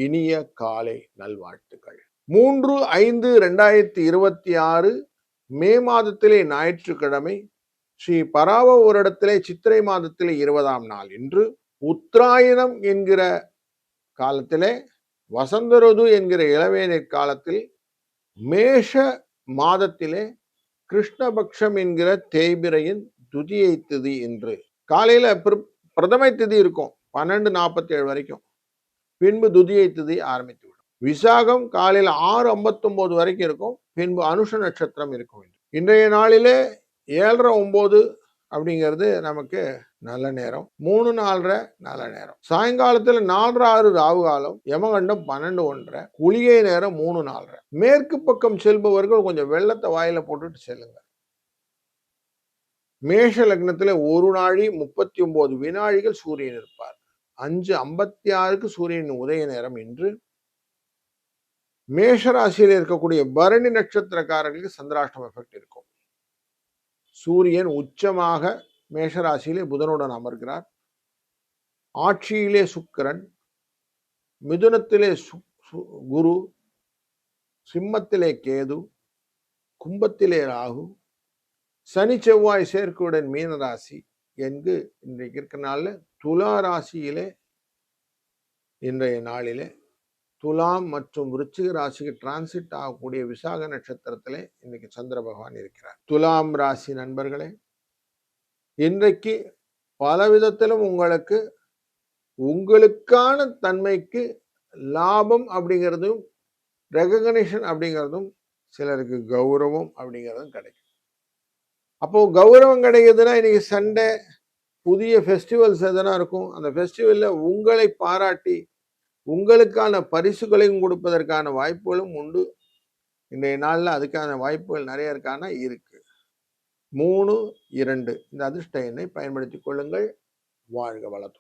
இனிய காலை நல்வாழ்த்துக்கள். 3/5/2026 மே மாதத்திலே ஞாயிற்றுக்கிழமை ஸ்ரீ பராவ வருடத்திலே சித்திரை மாதத்திலே 20ஆம் நாள் இன்று உத்தராயணம் என்கிற காலத்திலே வசந்த ருது என்கிற இளவேநீர் காலத்தில் மேஷ மாதத்திலே கிருஷ்ணபக்ஷம் என்கிற தேய்பிரையின் துதியை திதி இன்று காலையில பிரதமை திதி இருக்கும் 12:47 வரைக்கும். பின்பு துதியை திதி ஆரம்பித்து விடும். விசாகம் காலையில் 6:59 வரைக்கும் இருக்கும். பின்பு அனுஷ நட்சத்திரம் இருக்கும். இன்றைய நாளிலே 7:30-9 அப்படிங்கிறது நமக்கு நல்ல நேரம். 3:04 நல்ல நேரம். சாயங்காலத்துல 4:06 ராவு காலம். யமகண்டம் 12:01. குளிகை நேரம் 3:04. மேற்கு பக்கம் செல்பவர்கள் கொஞ்சம் வெள்ளத்தை வாயில போட்டுட்டு செல்லுங்க. மேஷ லக்னத்துல 1 நாழி 39 வினாழிகள் சூரியன் இருப்பார். 5:56 சூரியன் உதய நேரம். இன்று மேஷராசியில் இருக்கக்கூடிய பரணி நட்சத்திரக்காரர்களுக்கு சந்திராஷ்டம எஃபெக்ட் இருக்கும். சூரியன் உச்சமாக மேஷராசியிலே புதனுடன் அமர்கிறார். ஆட்சியிலே சுக்கிரன், மிதுனத்திலே குரு, சிம்மத்திலே கேது, கும்பத்திலே ராகு, சனி செவ்வாய் சேர்க்கையுடன் மீனராசி என்று இன்றைக்கு இருக்கிற நாளில் துலா ராசியிலே இன்றைய நாளிலே துலாம் மற்றும் விருச்சிக ராசிக்கு டிரான்சிட் ஆகக்கூடிய விசாக நட்சத்திரத்திலே இன்னைக்கு சந்திர பகவான் இருக்கிறார். துலாம் ராசி நண்பர்களே, இன்றைக்கு பல விதத்திலும் உங்களுக்கு உங்களுக்கான தன்மைக்கு லாபம் அப்படிங்கிறதும் ரெகக்னிஷன் அப்படிங்கிறதும் சிலருக்கு கௌரவம் அப்படிங்கிறதும் கிடைக்கும். அப்போ கௌரவம் கிடைக்குதுன்னா இன்னைக்கு சண்டே புதிய ஃபெஸ்டிவல்ஸ் எதனா இருக்கும். அந்த ஃபெஸ்டிவல்ல உங்களை பாராட்டி உங்களுக்கான பரிசுகளையும் கொடுப்பதற்கான வாய்ப்புகளும் உண்டு. இன்றைய நாளில் அதுக்கான வாய்ப்புகள் நிறைய இருக்கு. 3, 2 இந்த அதிர்ஷ்ட எண்ணை பயன்படுத்திக் கொள்ளுங்கள். வாழ்க வளத்துடன்.